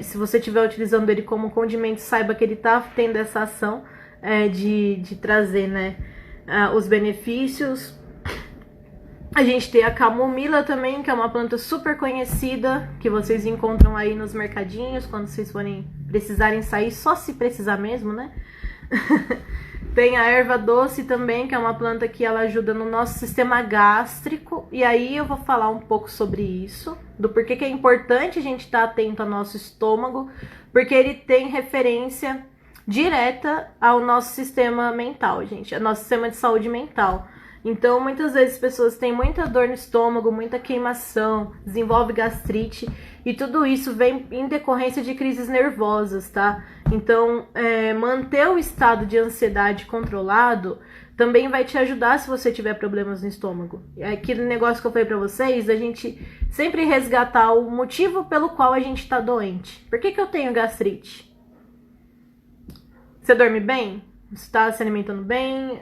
Se você estiver utilizando ele como condimento, saiba que ele está tendo essa ação de trazer, né, os benefícios. A gente tem a camomila também, que é uma planta super conhecida, que vocês encontram aí nos mercadinhos, quando vocês forem precisarem sair, só se precisar mesmo, né? Tem a erva doce também, que é uma planta que ela ajuda no nosso sistema gástrico. E aí eu vou falar um pouco sobre isso, do porquê que é importante a gente estar atento ao nosso estômago, porque ele tem referência direta ao nosso sistema mental, gente, ao nosso sistema de saúde mental. Então, muitas vezes as pessoas têm muita dor no estômago, muita queimação, desenvolve gastrite, e tudo isso vem em decorrência de crises nervosas, tá? Então, manter o estado de ansiedade controlado também vai te ajudar se você tiver problemas no estômago. É aquele negócio que eu falei pra vocês, a gente sempre resgatar o motivo pelo qual a gente tá doente. Por que eu tenho gastrite? Você dorme bem? Está se alimentando bem,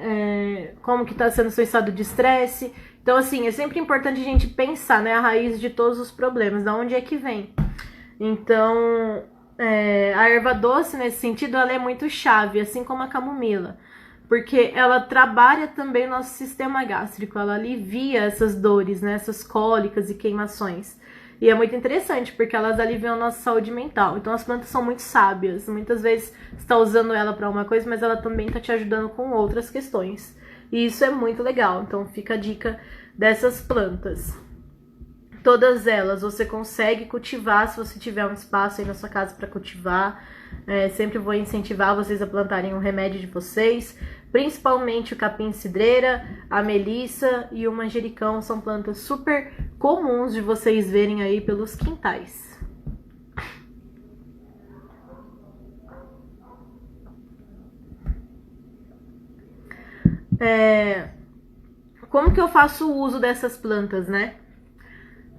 como que está sendo o seu estado de estresse. Então, assim, é sempre importante a gente pensar, né, a raiz de todos os problemas, da onde é que vem. Então, a erva doce, nesse sentido, ela é muito chave, assim como a camomila, porque ela trabalha também o nosso sistema gástrico, ela alivia essas dores, né, essas cólicas e queimações. E é muito interessante, porque elas aliviam a nossa saúde mental. Então as plantas são muito sábias. Muitas vezes você está usando ela para uma coisa, mas ela também está te ajudando com outras questões. E isso é muito legal. Então fica a dica dessas plantas. Todas elas você consegue cultivar se você tiver um espaço aí na sua casa para cultivar. Sempre vou incentivar vocês a plantarem um remédio de vocês. Principalmente o capim-cidreira, a melissa e o manjericão são plantas super comuns de vocês verem aí pelos quintais. Como que eu faço o uso dessas plantas, né?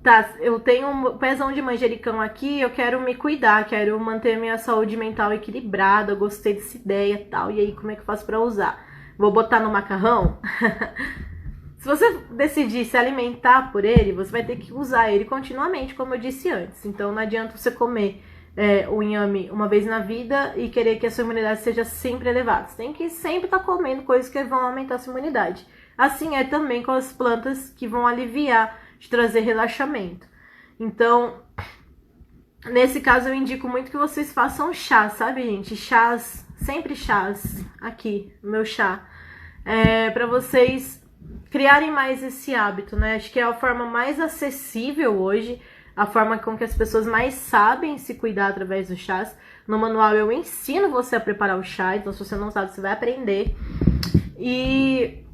Tá, eu tenho um pezão de manjericão aqui, eu quero me cuidar, quero manter minha saúde mental equilibrada, eu gostei dessa ideia e tal, e aí como é que eu faço pra usar? Vou botar no macarrão? Se você decidir se alimentar por ele, você vai ter que usar ele continuamente, como eu disse antes. Então não adianta você comer o inhame uma vez na vida e querer que a sua imunidade seja sempre elevada. Você tem que sempre estar comendo coisas que vão aumentar a sua imunidade. Assim é também com as plantas que vão aliviar, de trazer relaxamento. Então, nesse caso eu indico muito que vocês façam chá, sabe, gente? Chás, sempre chás, aqui, no meu chá. Pra vocês criarem mais esse hábito, né? Acho que é a forma mais acessível hoje, a forma com que as pessoas mais sabem se cuidar através dos chás. No manual eu ensino você a preparar o chá, então se você não sabe, você vai aprender. E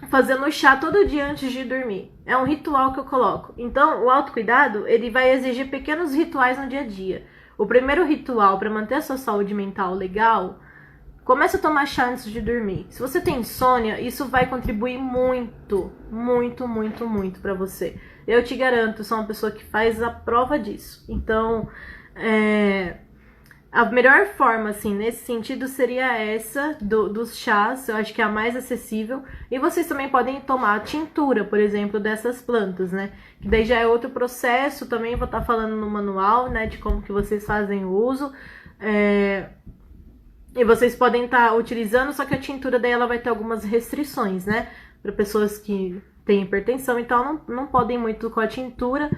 fazendo chá todo dia antes de dormir. É um ritual que eu coloco. Então, o autocuidado, ele vai exigir pequenos rituais no dia a dia. O primeiro ritual para manter a sua saúde mental legal, comece a tomar chá antes de dormir. Se você tem insônia, isso vai contribuir muito, muito, muito, muito para você. Eu te garanto, sou uma pessoa que faz a prova disso. Então, a melhor forma, assim, nesse sentido, seria essa dos chás. Eu acho que é a mais acessível. E vocês também podem tomar a tintura, por exemplo, dessas plantas, né? Que daí já é outro processo. Também vou estar falando no manual, né? De como que vocês fazem o uso. E vocês podem estar utilizando, só que a tintura daí ela vai ter algumas restrições, né? Para pessoas que têm hipertensão, então não podem muito com a tintura.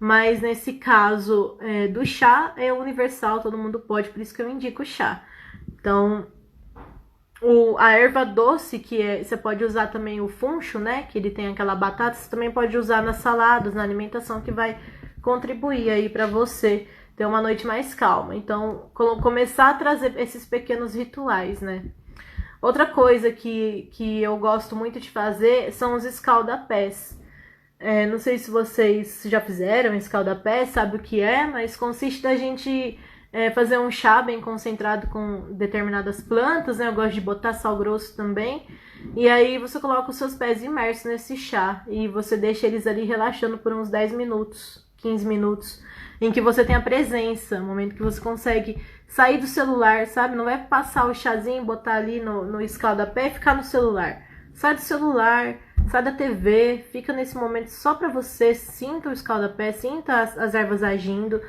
Mas nesse caso do chá é universal, todo mundo pode, por isso que eu indico o chá. Então, A erva doce, você pode usar também o funcho, né? Que ele tem aquela batata, você também pode usar nas saladas, na alimentação, que vai contribuir aí para você ter uma noite mais calma. Então, começar a trazer esses pequenos rituais, né? Outra coisa que eu gosto muito de fazer são os escaldapés. Não sei se vocês já fizeram escaldapé, sabe o que é, mas consiste da gente fazer um chá bem concentrado com determinadas plantas, né? Eu gosto de botar sal grosso também. E aí você coloca os seus pés imersos nesse chá e você deixa eles ali relaxando por uns 10 minutos, 15 minutos, em que você tem a presença, no momento que você consegue sair do celular, sabe? Não vai passar o chazinho, botar ali no escaldapé e ficar no celular. Sai do celular, sai da TV, fica nesse momento só pra você, sinta o escaldapé, sinta as ervas agindo.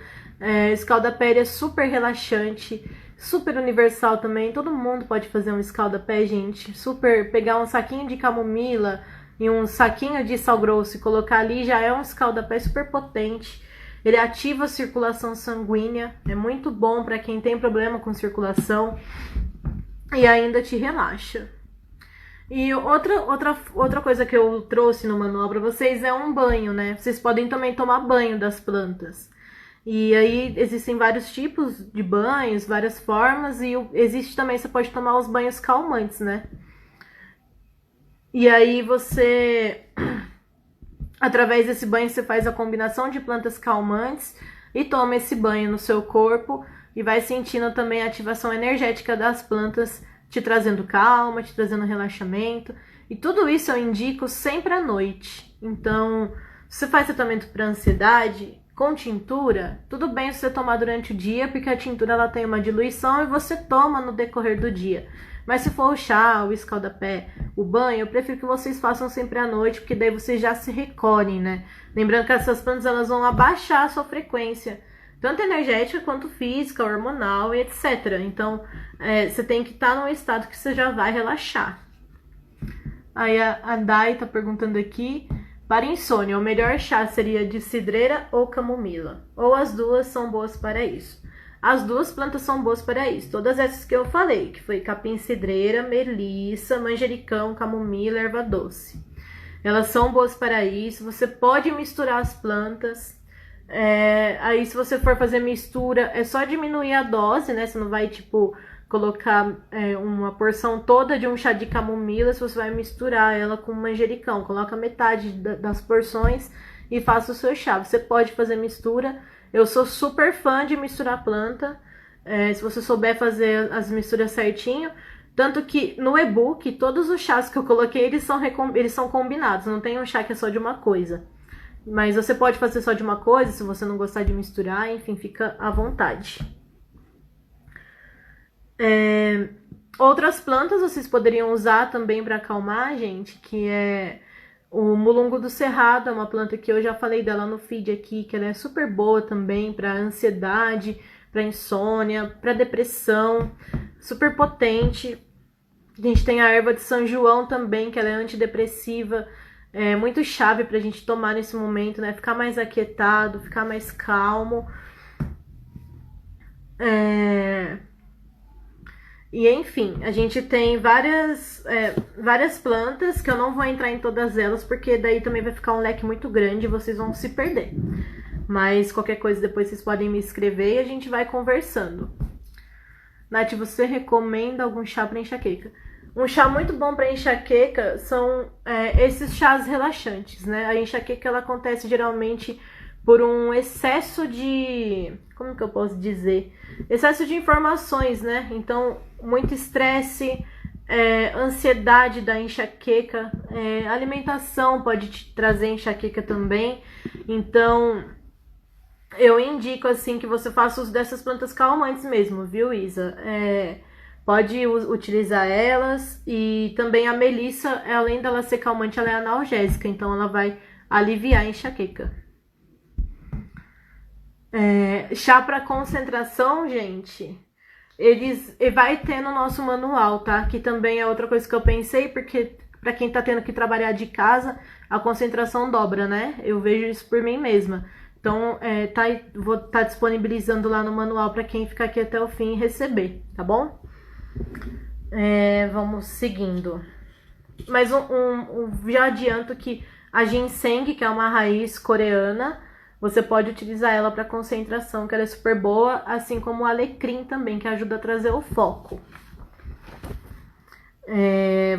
Escaldapé é super relaxante, super universal também, todo mundo pode fazer um escaldapé, gente. Super, pegar um saquinho de camomila e um saquinho de sal grosso e colocar ali já é um escaldapé super potente. Ele ativa a circulação sanguínea, é muito bom para quem tem problema com circulação e ainda te relaxa. E outra coisa que eu trouxe no manual para vocês é um banho, né? Vocês podem também tomar banho das plantas. E aí existem vários tipos de banhos, várias formas, e existe também, você pode tomar os banhos calmantes, né? E aí você, através desse banho, você faz a combinação de plantas calmantes e toma esse banho no seu corpo e vai sentindo também a ativação energética das plantas, te trazendo calma, te trazendo relaxamento. E tudo isso eu indico sempre à noite. Então, se você faz tratamento para ansiedade, com tintura, tudo bem você tomar durante o dia, porque a tintura ela tem uma diluição e você toma no decorrer do dia. Mas se for o chá, o escaldapé, o banho, eu prefiro que vocês façam sempre à noite, porque daí vocês já se recolhem, né? Lembrando que essas plantas elas vão abaixar a sua frequência, tanto energética quanto física, hormonal e etc. Então, você tem que estar num estado que você já vai relaxar. Aí a Dai tá perguntando aqui, para insônia, o melhor chá seria de cidreira ou camomila? Ou as duas são boas para isso? As duas plantas são boas para isso. Todas essas que eu falei, que foi capim-cidreira, melissa, manjericão, camomila, erva doce. Elas são boas para isso. Você pode misturar as plantas. Aí se você for fazer mistura, é só diminuir a dose, né? Você não vai, tipo, colocar uma porção toda de um chá de camomila, se você vai misturar ela com manjericão. Coloca metade das porções e faça o seu chá. Você pode fazer mistura. Eu sou super fã de misturar planta. Se você souber fazer as misturas certinho. Tanto que no e-book, todos os chás que eu coloquei, eles são combinados. Não tem um chá que é só de uma coisa. Mas você pode fazer só de uma coisa, se você não gostar de misturar, enfim, fica à vontade. Outras plantas vocês poderiam usar também para acalmar, gente, que é o mulungo do cerrado, é uma planta que eu já falei dela no feed aqui, que ela é super boa também para ansiedade, para insônia, para depressão, super potente. A gente tem a erva de São João também, que ela é antidepressiva, é muito chave pra gente tomar nesse momento, né? Ficar mais aquietado, ficar mais calmo. E enfim, a gente tem várias plantas, que eu não vou entrar em todas elas, porque daí também vai ficar um leque muito grande e vocês vão se perder. Mas qualquer coisa depois vocês podem me escrever e a gente vai conversando. Nath, você recomenda algum chá para enxaqueca? Um chá muito bom para enxaqueca são esses chás relaxantes, né? A enxaqueca ela acontece geralmente por um excesso de... Como que eu posso dizer? Excesso de informações, né? Então, muito estresse, ansiedade da enxaqueca, alimentação pode te trazer enxaqueca também. Então, eu indico, assim, que você faça uso dessas plantas calmantes mesmo, viu, Isa? Pode utilizar elas. E também a melissa, além dela ser calmante, ela é analgésica. Então, ela vai aliviar a enxaqueca. Chá para concentração, gente, vai ter no nosso manual, tá? Que também é outra coisa que eu pensei, porque para quem tá tendo que trabalhar de casa, a concentração dobra, né? Eu vejo isso por mim mesma. Então, vou estar disponibilizando lá no manual para quem ficar aqui até o fim e receber, tá bom? Vamos seguindo. Mas já adianto que a ginseng, que é uma raiz coreana, você pode utilizar ela para concentração, que ela é super boa, assim como o alecrim também, que ajuda a trazer o foco.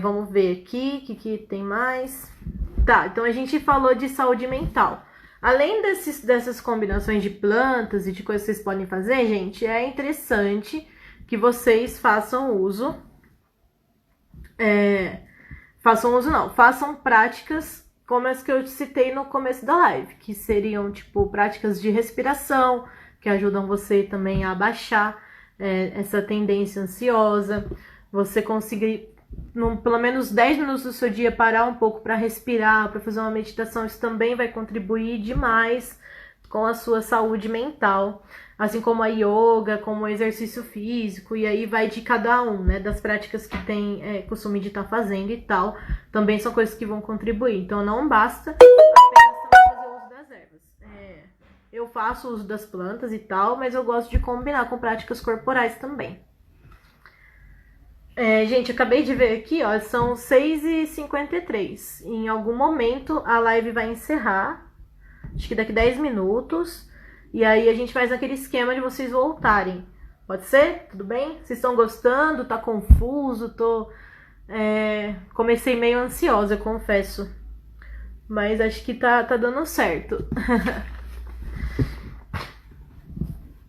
Vamos ver aqui, o que tem mais? Tá, então a gente falou de saúde mental. Além dessas combinações de plantas e de coisas que vocês podem fazer, gente, é interessante que vocês façam uso. Façam práticas como as que eu citei no começo da live, que seriam, tipo, práticas de respiração, que ajudam você também a abaixar essa tendência ansiosa. Você conseguir, pelo menos 10 minutos do seu dia, parar um pouco para respirar, para fazer uma meditação, isso também vai contribuir demais com a sua saúde mental. Assim como a yoga, como o exercício físico, e aí vai de cada um, né, das práticas que tem costume de estar fazendo e tal, também são coisas que vão contribuir. Então não basta apenas fazer uso das ervas. Eu faço uso das plantas e tal, mas eu gosto de combinar com práticas corporais também. Gente, acabei de ver aqui, ó, são 6h53. Em algum momento a live vai encerrar, acho que daqui 10 minutos. E aí a gente faz aquele esquema de vocês voltarem. Pode ser? Tudo bem? Vocês estão gostando? Tá confuso? Comecei meio ansiosa, eu confesso. Mas acho que tá dando certo.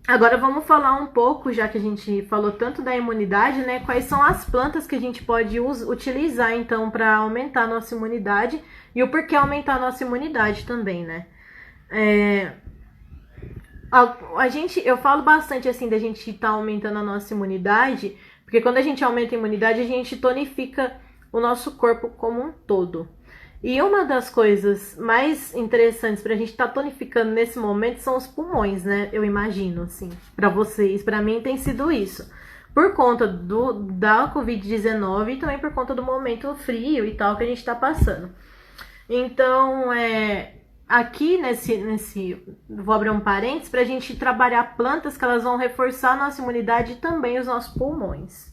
Agora vamos falar um pouco, já que a gente falou tanto da imunidade, né? Quais são as plantas que a gente pode utilizar, então, para aumentar a nossa imunidade. E o porquê aumentar a nossa imunidade também, né? Eu falo bastante assim da gente estar aumentando a nossa imunidade, porque quando a gente aumenta a imunidade, a gente tonifica o nosso corpo como um todo. E uma das coisas mais interessantes pra gente estar tonificando nesse momento são os pulmões, né? Eu imagino, assim, pra vocês. Pra mim tem sido isso. Por conta da Covid-19 e também por conta do momento frio e tal que a gente tá passando. Então, aqui vou abrir um parênteses pra gente trabalhar plantas que elas vão reforçar a nossa imunidade e também os nossos pulmões.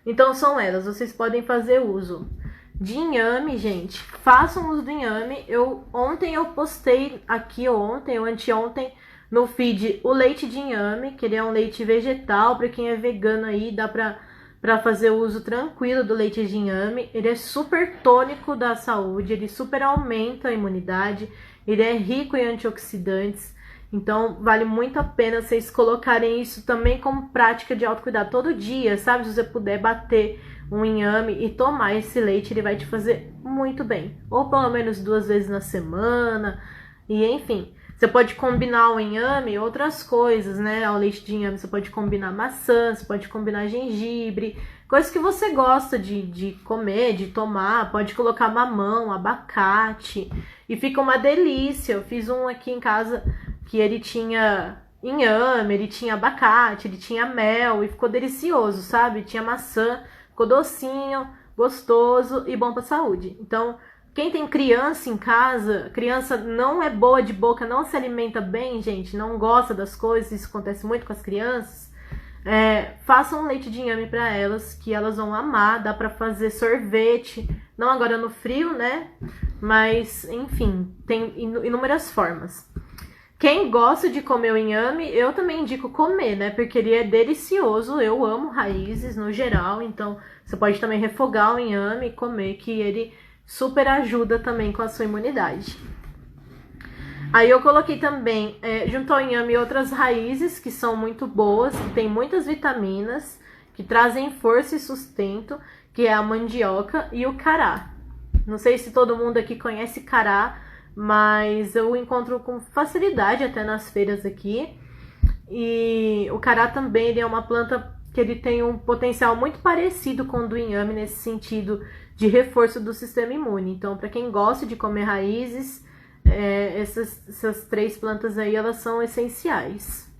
Então são elas, vocês podem fazer uso de inhame, gente. Façam uso do inhame. Ontem eu postei aqui, ontem ou anteontem, no feed o leite de inhame, que ele é um leite vegetal, para quem é vegano aí, dá pra fazer uso tranquilo do leite de inhame. Ele é super tônico da saúde, ele super aumenta a imunidade. Ele é rico em antioxidantes, então vale muito a pena vocês colocarem isso também como prática de autocuidado todo dia, sabe? Se você puder bater um inhame e tomar esse leite, ele vai te fazer muito bem. Ou pelo menos 2 vezes na semana, e enfim. Você pode combinar o inhame e outras coisas, né? Ao leite de inhame você pode combinar maçã, você pode combinar gengibre, coisas que você gosta de comer, de tomar. Pode colocar mamão, abacate, e fica uma delícia. Eu fiz um aqui em casa que ele tinha inhame, ele tinha abacate, ele tinha mel, e ficou delicioso, sabe? Tinha maçã, ficou docinho, gostoso e bom pra saúde. Então, quem tem criança em casa, criança não é boa de boca, não se alimenta bem, gente, não gosta das coisas, isso acontece muito com as crianças, façam um leite de inhame para elas, que elas vão amar. Dá para fazer sorvete, não agora no frio, né? Mas, enfim, tem inúmeras formas. Quem gosta de comer o inhame, eu também indico comer, né? Porque ele é delicioso, eu amo raízes no geral, então você pode também refogar o inhame e comer, que ele super ajuda também com a sua imunidade. Aí eu coloquei também, junto ao inhame, outras raízes que são muito boas, que tem muitas vitaminas, que trazem força e sustento, que é a mandioca e o cará. Não sei se todo mundo aqui conhece cará, mas eu encontro com facilidade até nas feiras aqui. E o cará também, ele é uma planta que ele tem um potencial muito parecido com o do inhame nesse sentido de reforço do sistema imune. Então, para quem gosta de comer raízes, essas 3 plantas aí, elas são essenciais.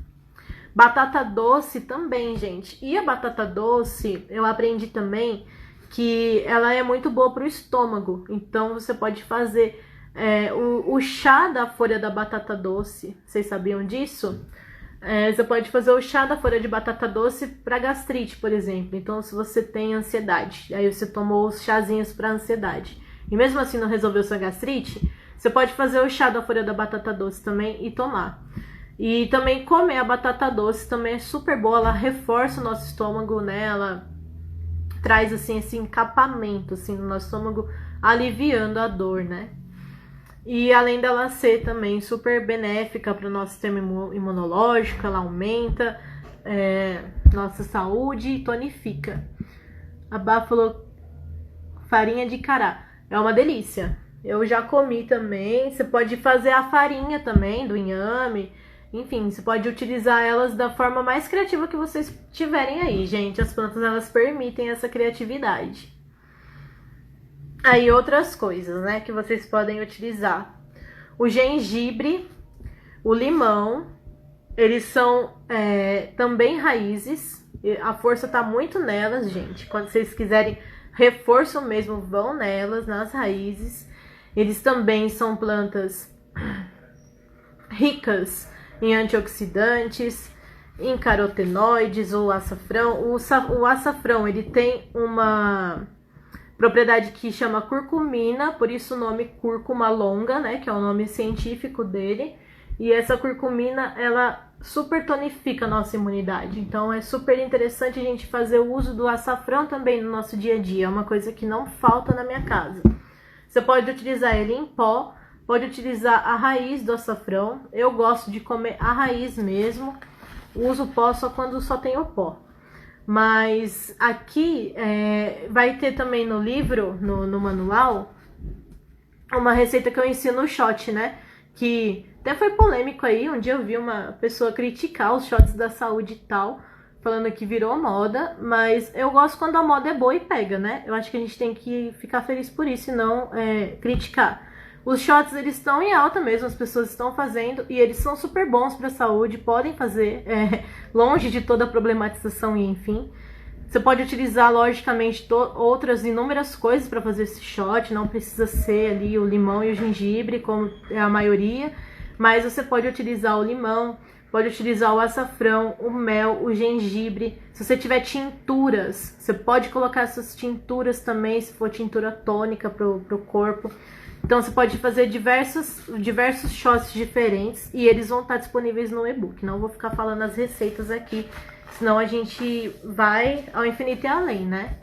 Batata doce também, gente. E a batata doce, eu aprendi também que ela é muito boa para o estômago. Então, você pode fazer o chá da folha da batata doce. Vocês sabiam disso? Você pode fazer o chá da folha de batata doce para gastrite, por exemplo. Então, se você tem ansiedade, aí você tomou os chazinhos para ansiedade, e mesmo assim não resolveu sua gastrite, você pode fazer o chá da folha da batata doce também e tomar. E também comer a batata doce também é super boa, ela reforça o nosso estômago, né? Ela traz assim esse encapamento assim no nosso estômago, aliviando a dor, né? E além dela ser também super benéfica para o nosso sistema imunológico, ela aumenta nossa saúde e tonifica. A Bá falou farinha de cará. É uma delícia. Eu já comi também. Você pode fazer a farinha também do inhame. Enfim, você pode utilizar elas da forma mais criativa que vocês tiverem aí, gente. As plantas, elas permitem essa criatividade. Aí outras coisas, né, que vocês podem utilizar. O gengibre, o limão, eles são também raízes. A força tá muito nelas, gente. Quando vocês quiserem reforço mesmo, vão nelas, nas raízes. Eles também são plantas ricas em antioxidantes, em carotenoides, o açafrão. O açafrão, ele tem uma propriedade que chama curcumina, por isso o nome cúrcuma longa, né, que é o nome científico dele. E essa curcumina, ela super tonifica a nossa imunidade. Então é super interessante a gente fazer o uso do açafrão também no nosso dia a dia. É uma coisa que não falta na minha casa. Você pode utilizar ele em pó, pode utilizar a raiz do açafrão. Eu gosto de comer a raiz mesmo. Uso o pó só quando só tem o pó. Mas aqui vai ter também no livro, no manual, uma receita que eu ensino o shot, né? Que até foi polêmico aí, um dia eu vi uma pessoa criticar os shots da saúde e tal, falando que virou moda, mas eu gosto quando a moda é boa e pega, né? Eu acho que a gente tem que ficar feliz por isso e não criticar. Os shots, eles estão em alta mesmo, as pessoas estão fazendo e eles são super bons para a saúde, podem fazer longe de toda a problematização e enfim. Você pode utilizar, logicamente, outras inúmeras coisas para fazer esse shot, não precisa ser ali o limão e o gengibre, como é a maioria, mas você pode utilizar o limão, pode utilizar o açafrão, o mel, o gengibre. Se você tiver tinturas, você pode colocar essas tinturas também, se for tintura tônica para o corpo. Então você pode fazer diversos shots diferentes e eles vão estar disponíveis no e-book. Não vou ficar falando as receitas aqui, senão a gente vai ao infinito e além, né?